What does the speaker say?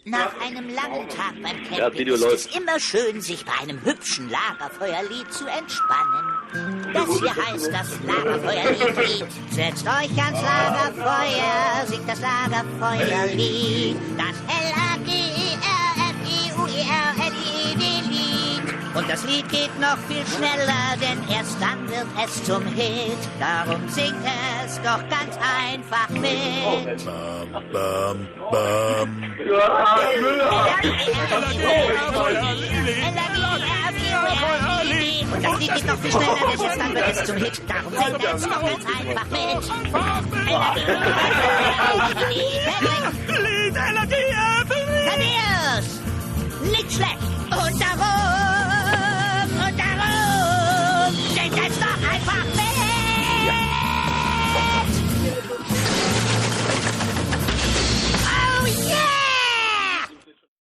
Nach einem langen Tag beim Camping ist es immer schön, sich bei einem hübschen Lagerfeuerlied zu entspannen. Das hier heißt das Lagerfeuerlied. Setzt euch ans Lagerfeuer, singt das Lagerfeuerlied. Das Lagerfeuerlied. Und das Lied geht noch viel schneller, denn erst dann wird es zum Hit. Darum singt es doch ganz einfach mit. Bam, bam, bam. Und das Lied geht noch viel schneller, denn erst dann wird es zum Hit. Darum singt es doch ganz einfach mit. Lied,